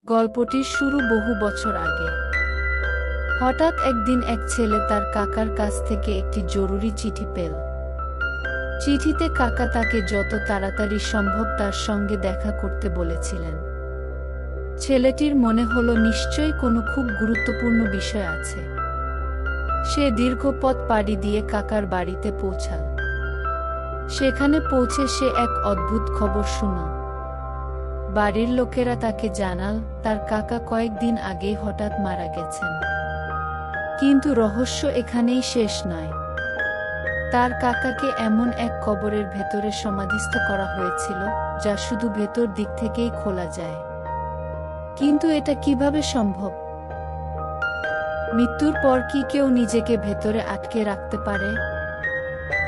গল্পটির শুরু বহু বছর আগে। হঠাৎ একদিন এক ছেলে তার কাকার কাছ থেকে একটি জরুরি চিঠি পেল। চিঠিতে কাকা তাকে যত তাড়াতাড়ি সম্ভব তার সঙ্গে দেখা করতে বলেছিলেন। ছেলেটির মনে হলো নিশ্চয়ই কোনো খুব গুরুত্বপূর্ণ বিষয় আছে। সে দীর্ঘ পথ পাড়ি দিয়ে কাকার বাড়িতে পৌঁছাল। সেখানে পৌঁছে সে এক অদ্ভুত খবর শুনল। বাড়ির লোকেরা তাকে জানাল তার কাকা কয়েকদিন আগেই হঠাৎ মারা গেছেন। কিন্তু রহস্য এখানেই শেষ নয়। তার কাকাকে এমন এক কবরের ভেতরে সমাধিস্থ করা হয়েছিল যা শুধু ভেতর দিক থেকেই খোলা যায়। কিন্তু এটা কিভাবে সম্ভব? মৃত্যুর পর কি কেউ নিজেকে ভেতরে আটকে রাখতে পারে?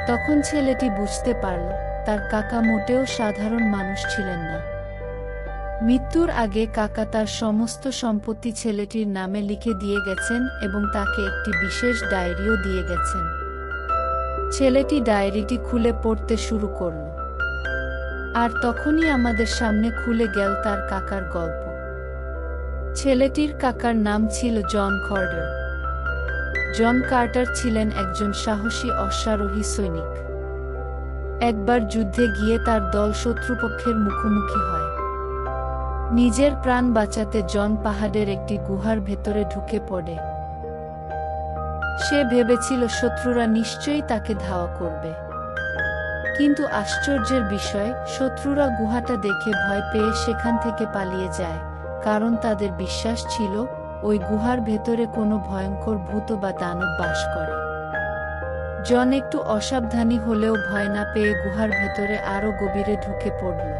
তখন ছেলেটি বুঝতে পারল তার কাকা মোটেও সাধারণ মানুষ ছিলেন না। মৃত্যুর আগে কাকা তার সমস্ত সম্পত্তি ছেলেটির নামে লিখে দিয়ে গেছেন এবং তাকে একটি বিশেষ ডায়েরিও দিয়ে গেছেন। ছেলেটি ডায়েরিটি খুলে পড়তে শুরু করল। আর তখনই আমাদের সামনে খুলে গেল তার কাকার গল্প। ছেলেটির কাকার নাম ছিল জন কার্টার। জন কার্টার ছিলেন একজন সাহসী অশ্বারোহী সৈনিক। একবার যুদ্ধে গিয়ে তার দল শত্রুপক্ষের মুখোমুখি হয়। নিজের প্রাণ বাঁচাতে জন পাহাড়ের একটি গুহার ভেতরে ঢুকে পড়ে। সে ভেবেছিল শত্রুরা নিশ্চয়ই তাকে ধাওয়া করবে। কিন্তু আশ্চর্যের বিষয়, শত্রুরা গুহাটা দেখে ভয় পেয়ে সেখান থেকে পালিয়ে যায়, কারণ তাদের বিশ্বাস ছিল ওই গুহার ভেতরে কোনো ভয়ঙ্কর ভূত বা দানব বাস করে। জন একটু অসাবধানী হলেও ভয় না পেয়ে গুহার ভেতরে আরো গভীরে ঢুকে পড়ল।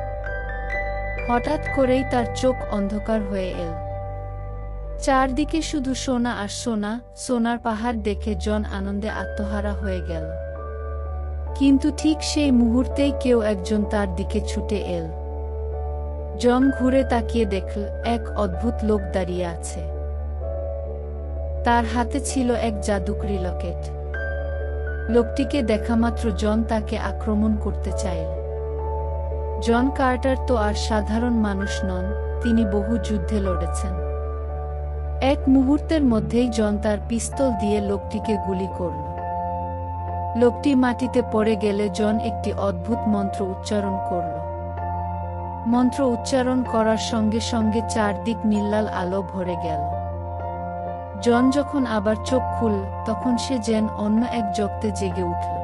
হঠাৎ করেই তার চোখ অন্ধকার হয়ে এল। চারদিকে শুধু সোনা আর সোনা। সোনার পাহাড় দেখে জন আনন্দে আত্মহারা হয়ে গেল। কিন্তু ঠিক সেই মুহূর্তেই কেউ একজন তার দিকে ছুটে এল। জন ঘুরে তাকিয়ে দেখল এক অদ্ভুত লোক দাঁড়িয়ে আছে। তার হাতে ছিল এক জাদুকরি লকেট। লোকটিকে দেখামাত্র জন তাকে আক্রমণ করতে চাইল। জন কার্টার তো আর সাধারণ মানুষ নন, তিনি বহু যুদ্ধে লড়েছেন। এক মুহূর্তের মধ্যেই জন তার পিস্তল দিয়ে লোকটিকে গুলি করল। লোকটি মাটিতে পড়ে গেলে জন একটি অদ্ভুত মন্ত্র উচ্চারণ করল। মন্ত্র উচ্চারণ করার সঙ্গে সঙ্গে চারদিক নীলাল আলো ভরে গেল। জন যখন আবার চোখ খুলল তখন সে যেন অন্য এক জগতে জেগে উঠল।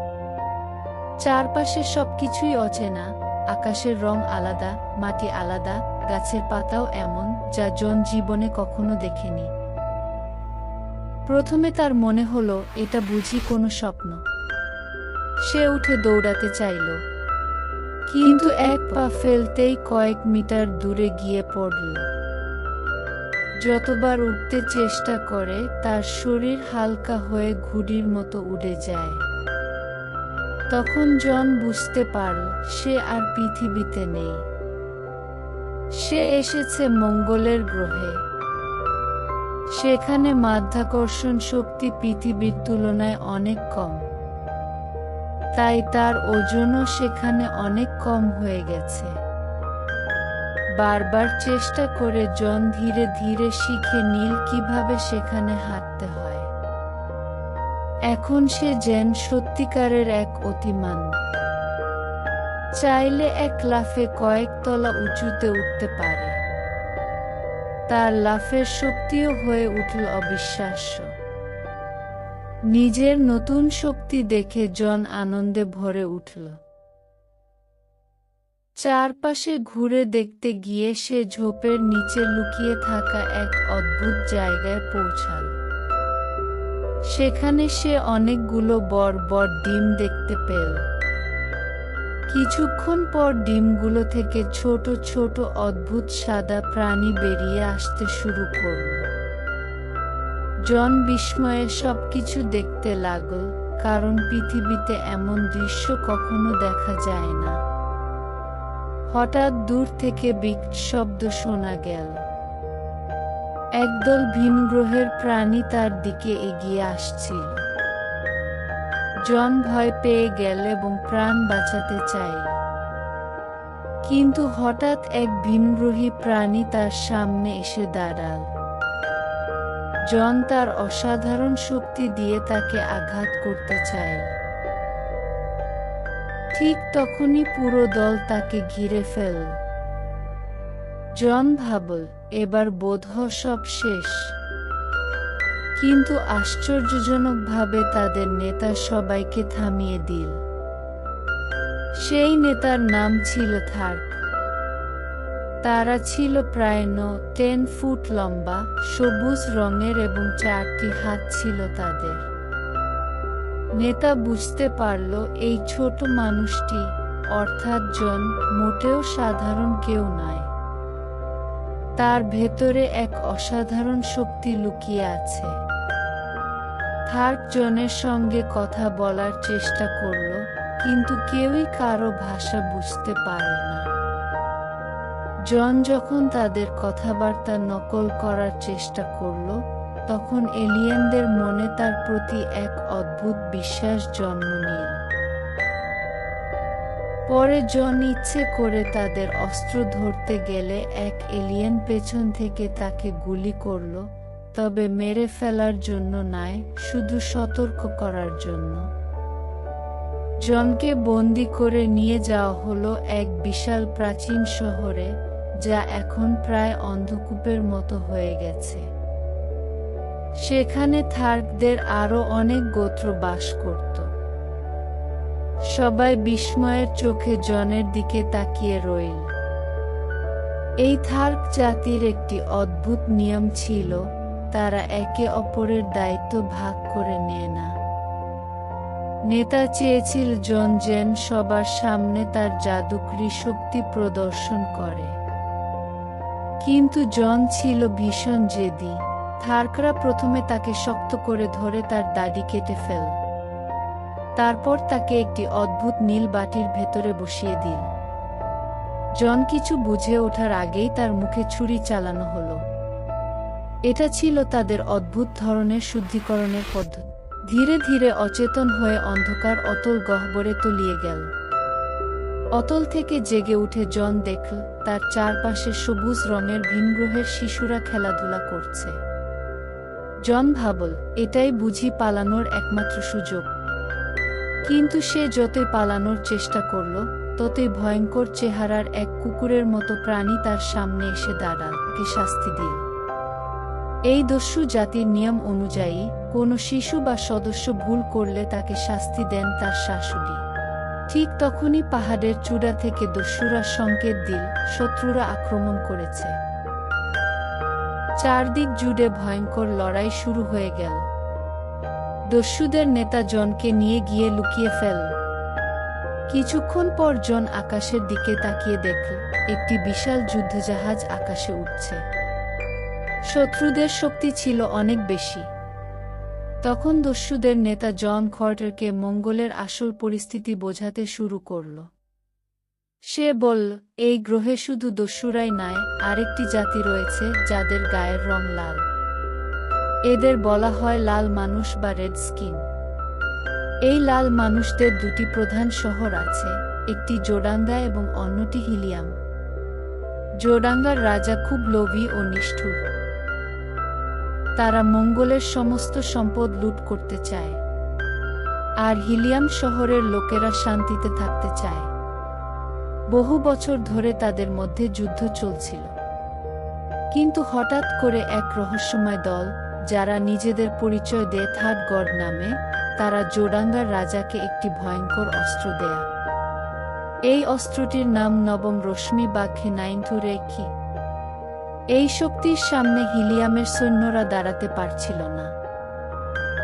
চারপাশে সবকিছুই অচেনা। আকাশের রং আলাদা, মাটি আলাদা, গাছের পাতাও এমন যা জন জীবনে কখনো দেখেনি। প্রথমে তার মনে হলো এটা বুঝি কোনো স্বপ্ন। সে উঠে দৌড়াতে চাইল, কিন্তু এক পা ফেলতেই কয়েক মিটার দূরে গিয়ে পড়ল। যতবার উঠতে চেষ্টা করে তার শরীর হালকা হয়ে ঘুড়ির মতো উড়ে যায়। তখন জন বুঝতে পারল সে আর পৃথিবীতে নেই। সে এসেছে মঙ্গলের গ্রহে। সেখানে মাধ্যাকর্ষণ শক্তি পৃথিবীর তুলনায় অনেক কম। তাই তার ওজনও সেখানে অনেক কম হয়ে গেছে। বারবার চেষ্টা করে জন ধীরে ধীরে শিখে নিল কিভাবে সেখানে হাঁটতে হয়। এখন সে যেন সত্যিকারের এক অতিমান। চাইলে এক লাফে কয়েক তলা উঁচুতে উঠতে পারে। তার লাফের শক্তিও হয়ে উঠল অবিশ্বাস্য। নিজের নতুন শক্তি দেখে জন আনন্দে ভরে উঠল। চারপাশে ঘুরে দেখতে গিয়ে সে ঝোপের নিচে লুকিয়ে থাকা এক অদ্ভুত জায়গায় পৌঁছাল। সেখানে সে অনেকগুলো বড় বড় ডিম দেখতে পেল। কিছুক্ষণ পর ডিমগুলো থেকে ছোট ছোট অদ্ভুত সাদা প্রাণী বেরিয়ে আসতে শুরু করল। জন বিস্ময়ে সবকিছু দেখতে লাগল, কারণ পৃথিবীতে এমন দৃশ্য কখনো দেখা যায় না। হঠাৎ দূর থেকে বিকট শব্দ শোনা গেল। একদল ভিনগ্রহের প্রাণী তার দিকে এগিয়ে আসছিল। জন ভয় পেয়ে গেল এবং প্রাণ বাঁচাতে চাইল। কিন্তু হঠাৎ এক ভিনগ্রহী প্রাণী তার সামনে এসে দাঁড়াল। জন তার অসাধারণ শক্তি দিয়ে তাকে আঘাত করতে চায়। ঠিক তখনই পুরো দল তাকে ঘিরে ফেলল। জন ভাবল, এবার বোধহয় সব শেষ। কিন্তু আশ্চর্যজনকভাবে তাদের নেতা সবাইকে থামিয়ে দিল। সেই নেতার নাম ছিল থার্ক। তারা ছিল প্রায় 10 ফুট লম্বা, সবুজ রঙের এবং 4টি হাত ছিল তাদের। নেতা বুঝতে পারল এই ছোট মানুষটি, অর্থাৎ জন, মোটেও সাধারণ কেউ নয়। তার ভেতরে এক অসাধারণ শক্তি লুকিয়ে আছে। থার্ক জনের সঙ্গে কথা বলার চেষ্টা করল, কিন্তু কেউই কারো ভাষা বুঝতে পারল না। জন যখন তাদের কথাবার্তা নকল করার চেষ্টা করল, তখন এলিয়েনদের মনে তার প্রতি এক অদ্ভুত বিশ্বাস জন্ম নিল। পরে জন ইচ্ছে করে তাদের অস্ত্র ধরতে গেলে এক এলিয়েন পেছন থেকে তাকে গুলি করল, তবে মেরে ফেলার জন্য নয়, শুধু সতর্ক করার জন্য। জনকে বন্দি করে নিয়ে যাওয়া হলো এক বিশাল প্রাচীন শহরে, যা এখন প্রায় অন্ধকূপের মতো হয়ে গেছে। সেখানে থার্কদের আরো অনেক গোত্র বাস করত। সবাই বিস্ময়ের চোখে জনের দিকে তাকিয়ে রইল। এই থার্ক জাতির একটি অদ্ভুত নিয়ম ছিল, তারা একে অপরের দায়িত্ব ভাগ করে নেয় না। নেতা চেয়েছিল জন যেন সবার সামনে তার জাদুকরী শক্তি প্রদর্শন করে। কিন্তু জন ছিল ভীষণ জেদি। থার্করা প্রথমে তাকে শক্ত করে ধরে তার দাড়ি কেটে ফেল। তারপর তাকে একটি অদ্ভুত নীল বাটির ভেতরে বসিয়ে দিল। জন কিছু বুঝে ওঠার আগেই তার মুখে ছুরি চালানো হলো। এটা ছিল তাদের অদ্ভুত ধরনের শুদ্ধিকরণের পদ্ধতি। ধীরে ধীরে অচেতন হয়ে অন্ধকার অতল গহ্বরে তলিয়ে গেল। অতল থেকে জেগে উঠে জন দেখল তার চারপাশে সবুজ রঙের ভিনগ্রহের শিশুরা খেলাধুলা করছে। জন ভাবল, এটাই বুঝি পালানোর একমাত্র সুযোগ। কিন্তু সে যতই পালানোর চেষ্টা করল, ততই ভয়ঙ্কর চেহারার এক কুকুরের মতো প্রাণী তার সামনে এসে দাঁড়াল, তাকে শাস্তি দিল। এই দস্যু জাতির নিয়ম অনুযায়ী কোনো শিশু বা সদস্য ভুল করলে তাকে শাস্তি দেন তার শাশুড়ি। ঠিক তখনই পাহাড়ের চূড়া থেকে দস্যুরা সংকেত দিল, শত্রুরা আক্রমণ করেছে। চারদিক জুড়ে ভয়ঙ্কর লড়াই শুরু হয়ে গেল। দস্যুদের নেতা জনকে নিয়ে গিয়ে লুকিয়ে ফেলল। কিছুক্ষণ পর জন আকাশের দিকে তাকিয়ে দেখল একটি বিশাল যুদ্ধজাহাজ আকাশে উঠছে। শত্রুদের শক্তি ছিল অনেক বেশি। তখন দস্যুদের নেতা জন কার্টারকে মঙ্গলের আসল পরিস্থিতি বোঝাতে শুরু করল। সে বলল, এই গ্রহে শুধু দস্যুরাই নয়, আরেকটি জাতি রয়েছে যাদের গায়ের রং লাল। এদের বলা হয় লাল মানুষ বা রেড স্কিন। এই লাল মানুষদের দুটি প্রধান শহর আছে, একটি জোডাঙ্গা এবং অন্যটি হিলিয়াম। জোডাঙ্গার রাজা খুব লোভী ও নিষ্ঠুর। তারা মঙ্গলের সমস্ত সম্পদ লুট করতে চায়, আর হিলিয়াম শহরের লোকেরা শান্তিতে থাকতে চায়। বহু বছর ধরে তাদের মধ্যে যুদ্ধ চলছিল। কিন্তু হঠাৎ করে এক রহস্যময় দল, যারা নিজেদের পরিচয় দেয় থার্ড গড নামে, তারা জোডাঙ্গার রাজাকে একটি ভয়ঙ্কর অস্ত্র দেয়া। এই অস্ত্রটির নাম নবম রশ্মি বা খেনাইন্থু রেখি। এই শক্তির সামনে হিলিয়ামের সৈন্যরা দাঁড়াতে পারছিল না।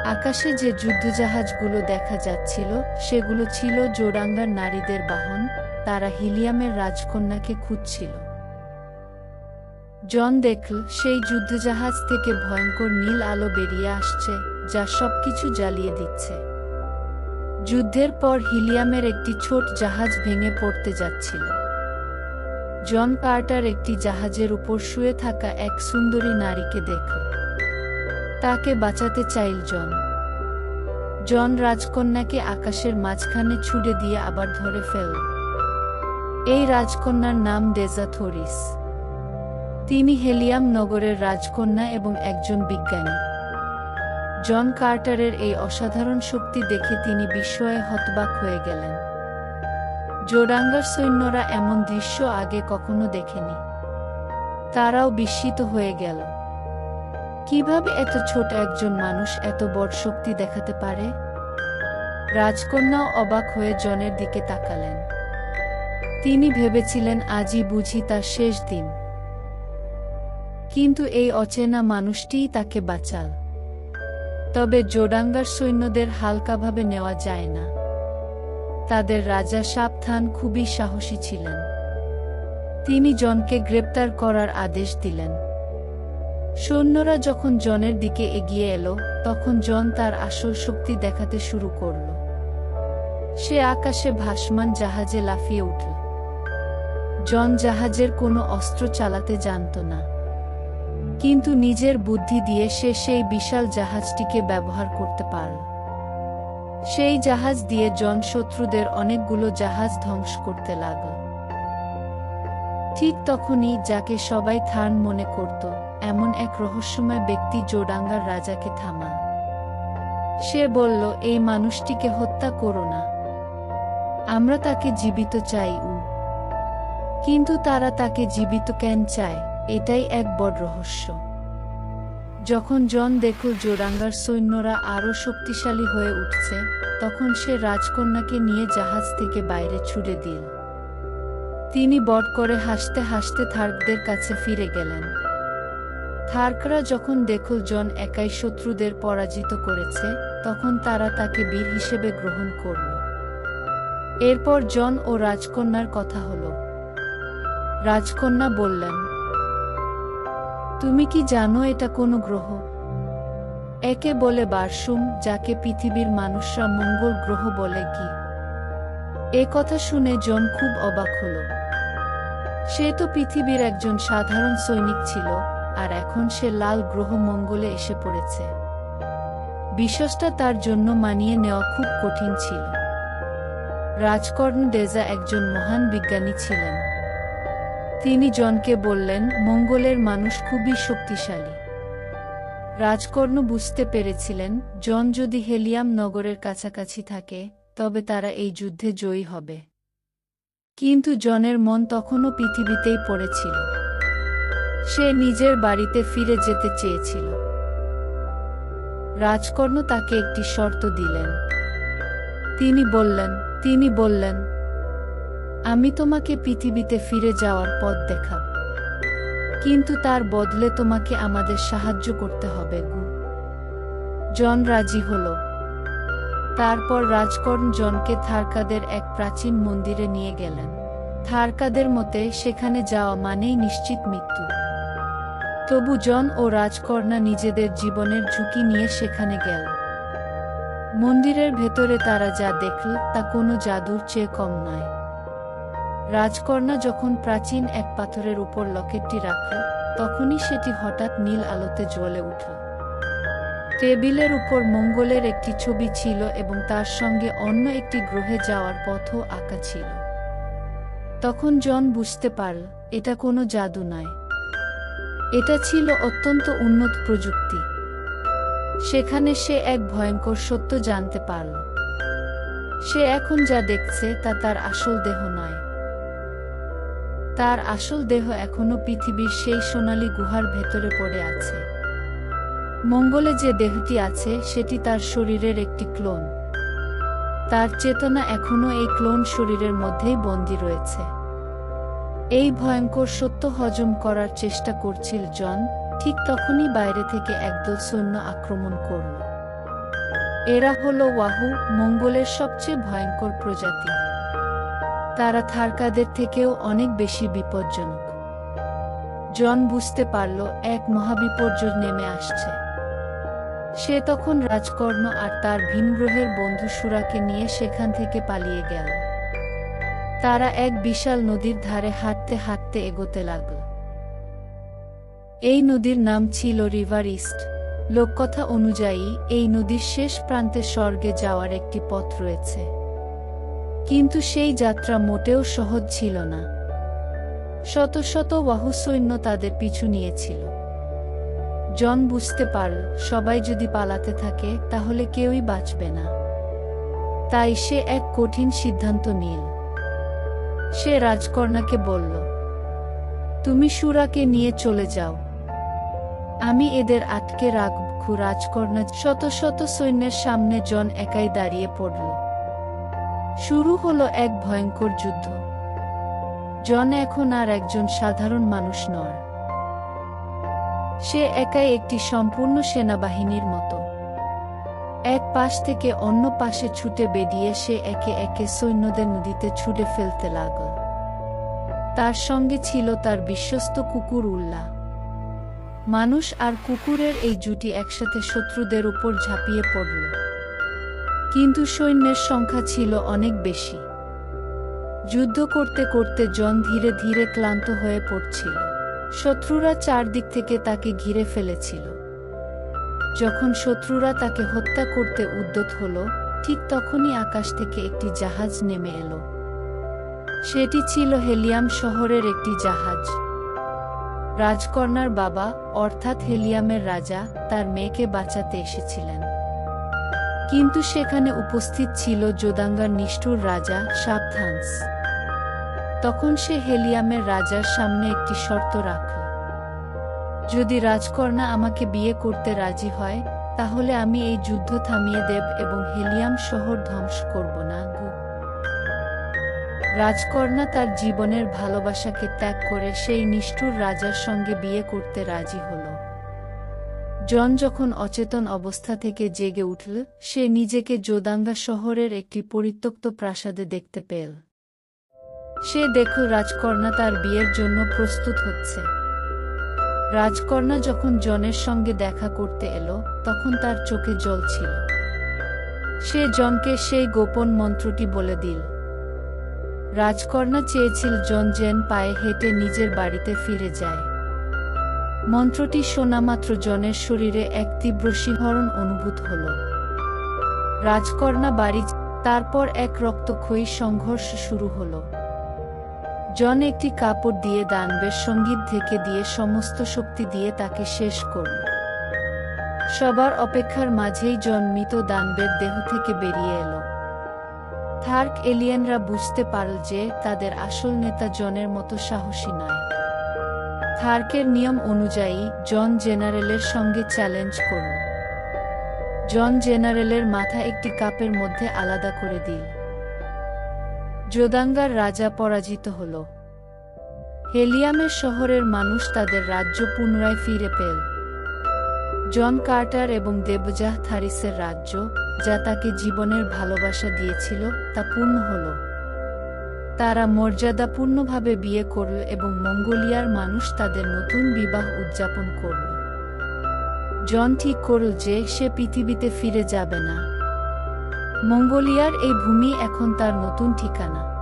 আকাশে যে যুদ্ধজাহাজগুলো দেখা যাচ্ছিল, সেগুলো ছিল জোডাঙ্গার নারীদের বাহন। তারা হিলিয়ামের রাজকন্যাকে খুঁজছিল। জন দেখল সেই যুদ্ধজাহাজ থেকে ভয়ঙ্কর নীল আলো বেরিয়ে আসছে, যা সবকিছু জ্বালিয়ে দিচ্ছে। যুদ্ধের পর হিলিয়ামের একটি ছোট জাহাজ ভেঙে পড়তে যাচ্ছিল। জন কার্টার একটি জাহাজের উপর শুয়ে থাকা এক সুন্দরী নারীকে দেখল। তাকে বাঁচাতে চাইল জন রাজকন্যাকে আকাশের মাঝখানে ছুড়ে দিয়ে আবার ধরে ফেলল। এই রাজকন্যার নাম ডেজা থোরিস। তিনি হেলিয়াম নগরের রাজকন্যা এবং একজন বিজ্ঞানী। জন কার্টারের এই অসাধারণ শক্তি দেখে তিনি বিস্ময়ে হতবাক হয়ে গেলেন। জোডাঙ্গার সৈন্যরা এমন দৃশ্য আগে কখনো দেখেনি। তারাও বিস্মিত হয়ে গেল। কিভাবে এত ছোট একজন মানুষ এত বড় শক্তি দেখাতে পারে? রাজকন্যাও অবাক হয়ে জনের দিকে তাকালেন। তিনি ভেবেছিলেন আজই বুঝি তার শেষ দিন। কিন্তু এই অচেনা মানুষটিই তাকে বাঁচাল। তবে জোডাঙ্গার সৈন্যদের হালকাভাবে নেওয়া যায় না। তাদের রাজা সাবধান খুবই সাহসী ছিলেন। তিনি জনকে গ্রেপ্তার করার আদেশ দিলেন। সৈন্যরা যখন জনের দিকে এগিয়ে এলো, তখন জন তার আসল শক্তি দেখাতে শুরু করল। সে আকাশে ভাসমান জাহাজে লাফিয়ে উঠল। জন জাহাজের কোনো অস্ত্র চালাতে জানত না, কিন্তু নিজের বুদ্ধি দিয়ে সে সেই বিশাল জাহাজটিকে ব্যবহার করতে পারল। সেই জাহাজ দিয়ে জন শত্রুদের অনেকগুলো জাহাজ ধ্বংস করতে লাগল। ঠিক তখনই যাকে সবাই থার্ন মনে করত, এমন এক রহস্যময় ব্যক্তি জোডাঙ্গার রাজাকে থামাল। সে বলল, এই মানুষটিকে হত্যা করো না, আমরা তাকে জীবিত চাই। কিন্তু তারা তাকে জীবিত কেন চায়, এটাই এক বড় রহস্য। যখন জন দেখল জোডাঙ্গার সৈন্যরা আরো শক্তিশালী হয়ে উঠছে, তখন সে রাজকন্যাকে নিয়ে জাহাজ থেকে বাইরে ছুড়ে দিল। তিনি বট করে হাসতে হাসতে থার্কদের কাছে ফিরে গেলেন। থার্করা যখন দেখল জন একাই শত্রুদের পরাজিত করেছে, তখন তারা তাকে বীর হিসেবে গ্রহণ করল। এরপর জন ও রাজকন্যার কথা হলো। রাজকন্যা বললেন, তুমি কি জানো এটা কোন গ্রহ? একে বলে বারসুম, যাকে পৃথিবীর মানুষরা মঙ্গল গ্রহ বলে। কি? এ কথা শুনে জন খুব অবাক হল। সে তো পৃথিবীর একজন সাধারণ সৈনিক ছিল, আর এখন সে লাল গ্রহ মঙ্গলে এসে পড়েছে। বিষয়টা তার জন্য মানিয়ে নেওয়া খুব কঠিন ছিল। রাজকর্ণ ডেজা একজন মহান বিজ্ঞানী ছিলেন। তিনি জনকে বললেন, মঙ্গলের মানুষ খুবই শক্তিশালী। রাজকর্ণ বুঝতে পেরেছিলেন, জন যদি হেলিয়াম নগরের কাছাকাছি থাকে, তবে তারা এই যুদ্ধে জয়ী হবে। কিন্তু জনের মন তখনও পৃথিবীতেই পড়েছিল। সে নিজের বাড়িতে ফিরে যেতে চেয়েছিল। রাজকর্ণ তাকে একটি শর্ত দিলেন। তিনি বললেন, আমি তোমাকে পৃথিবীতে ফিরে যাওয়ার পথ দেখাব, কিন্তু তার বদলে তোমাকে আমাদের সাহায্য করতে হবে। জন রাজি হল। তারপর রাজকর্ণ জনকে থার্কাদের এক প্রাচীন মন্দিরে নিয়ে গেলেন। থার্কাদের মতে সেখানে যাওয়া মানেই নিশ্চিত মৃত্যু। তবু জন ও রাজকন্যা নিজেদের জীবনের ঝুঁকি নিয়ে সেখানে গেল। মন্দিরের ভেতরে তারা যা দেখল তা কোনো জাদুর চেয়ে কম নয়। রাজকন্যা যখন প্রাচীন এক পাথরের উপর লকেটটি রাখল, তখনই সেটি হঠাৎ নীল আলোতে জ্বলে উঠল। টেবিলের উপর মঙ্গলের একটি ছবি ছিল এবং তার সঙ্গে অন্য একটি গ্রহে যাওয়ার পথও আঁকা ছিল। তখন জন বুঝতে পারল, এটা কোনো জাদু নয়, এটা ছিল অত্যন্ত উন্নত প্রযুক্তি। সেখানে সে এক ভয়ঙ্কর সত্য জানতে পারল। সে এখন যা দেখছে তা তার আসল দেহ নয়। তার আসল দেহ এখনো পৃথিবীর সেই সোনালী গুহার ভেতরে পড়ে আছে। মঙ্গলে যে দেহটি আছে সেটি তার শরীরের একটি ক্লোন। তার চেতনা এখনো এই ক্লোন শরীরের মধ্যেই বন্দী রয়েছে। এই ভয়ঙ্কর সত্য হজম করার চেষ্টা করছিল জন। ঠিক তখনই বাইরে থেকে একদল সৈন্য আক্রমণ করল। এরা হলো ওয়াহু, মঙ্গলের সবচেয়ে ভয়ঙ্কর প্রজাতি। তারা থার্কাদের থেকেও অনেক বেশি বিপজ্জনক। জন বুঝতে পারল এক মহাবিপর্যয় নেমে আসছে। সে তখন রাজকর্ণ আর তার ভিনগ্রহের বন্ধু সুরাকে নিয়ে সেখান থেকে পালিয়ে গেল। তারা এক বিশাল নদীর ধারে হাঁটতে হাঁটতে এগোতে লাগল। এই নদীর নাম ছিল রিভার ইস্ট। লোককথা অনুযায়ী এই নদীর শেষ প্রান্তে স্বর্গে যাওয়ার একটি পথ রয়েছে। কিন্তু সেই যাত্রা মোটেও সহজ ছিল না। শত শত বাহু সৈন্য তাদের পিছু নিয়েছিল। জন বুঝতে পারল, সবাই যদি পালাতে থাকে তাহলে কেউই বাঁচবে না। তাই সে এক কঠিন সিদ্ধান্ত নিল। সে রাজকন্যাকে বলল, তুমি সুরাকে নিয়ে চলে যাও, আমি এদের আটকে রাখব। রাজকন্যা শত শত সৈন্যের সামনে জন একাই দাঁড়িয়ে পড়ল। শুরু হলো এক ভয়ঙ্কর যুদ্ধ। জন এখন আর একজন সাধারণ মানুষ নয়, সে একাই একটি সম্পূর্ণ সেনাবাহিনীর মতো। এক পাশ থেকে অন্য পাশে ছুটে বেরিয়ে সে একে একে সৈন্যদের নদীতে ছুটে ফেলতে লাগল। তার সঙ্গে ছিল তার বিশ্বস্ত কুকুর উল্লা। মানুষ আর কুকুরের এই জুটি একসাথে শত্রুদের উপর ঝাঁপিয়ে পড়ল। কিন্তু সৈন্যের সংখ্যা ছিল অনেক বেশি। যুদ্ধ করতে করতে জন ধীরে ধীরে ক্লান্ত হয়ে পড়ছিল। শত্রুরা চারদিক থেকে তাকে ঘিরে ফেলেছিল। যখন শত্রুরা তাকে হত্যা করতে উদ্যত হল, ঠিক তখনই আকাশ থেকে একটি জাহাজ নেমে এলো। সেটি ছিল হেলিয়াম শহরের একটি জাহাজ। রাজকন্যার বাবা, অর্থাৎ হেলিয়ামের রাজা, তার মেয়েকে বাঁচাতে এসেছিলেন। কিন্তু সেখানে উপস্থিত ছিল জোদাঙ্গার নিষ্ঠুর রাজা সাবধান্স। তখন সে হেলিয়ামের রাজার সামনে একটি শর্ত রাখল, যদি রাজকন্যা আমাকে বিয়ে করতে রাজি হয় তাহলে আমি এই যুদ্ধ থামিয়ে দেব এবং হেলিয়াম শহর ধ্বংস করব না। রাজকন্যা তার জীবনের ভালোবাসাকে ত্যাগ করে সেই নিষ্ঠুর রাজার সঙ্গে বিয়ে করতে রাজি হল। জন যখন অচেতন অবস্থা থেকে জেগে উঠল, সে নিজেকে জোদাঙ্গা শহরের একটি পরিত্যক্ত প্রাসাদে দেখতে পেল। সে দেখল রাজকন্যা তার বিয়ের জন্য প্রস্তুত হচ্ছে। রাজকন্যা যখন জনের সঙ্গে দেখা করতে এলো, তখন তার চোখে জল ছিল। সে জনকে সেই গোপন মন্ত্রটি বলে দিল। রাজকন্যা চেয়েছিল জন যেন পায়ে হেঁটে নিজের বাড়িতে ফিরে যায়। মন্ত্রটি শোনামাত্র জনের শরীরে এক তীব্র শিহরণ অনুভূত হল। রাজকন্যা বাড়ি, তারপর এক রক্তক্ষয়ী সংঘর্ষ শুরু হল। জন একটি কাপড় দিয়ে দানবের সঙ্গীত ঢেকে দিয়ে সমস্ত শক্তি দিয়ে তাকে শেষ করল। সবার অপেক্ষার মাঝেই জন মৃত দানবের দেহ থেকে বেরিয়ে এলো। থার্ক এলিয়েনরা বুঝতে পারল যে তাদের আসল নেতা জনের মতো সাহসী নয়। থার্কের নিয়ম অনুযায়ী জন জেনারেলের সঙ্গে চ্যালেঞ্জ করল। জন জেনারেলের মাথা একটি কাপের মধ্যে আলাদা করে দিল। জোদাঙ্গার রাজা পরাজিত হল। হেলিয়ামের শহরের মানুষ তাদের রাজ্য পুনরায় ফিরে পেল। জন কার্টার এবং দেবজাহ থারিসের রাজ্য, যা তাকে জীবনের ভালোবাসা দিয়েছিল, তা পূর্ণ হল। তারা মর্যাদাপূর্ণভাবে বিয়ে করল এবং মঙ্গোলিয়ার মানুষ তাদের নতুন বিবাহ উদযাপন করল। জন ঠিক করল যে সে পৃথিবীতে ফিরে যাবে না। মঙ্গোলিয়ার এই ভূমি এখন তার নতুন ঠিকানা।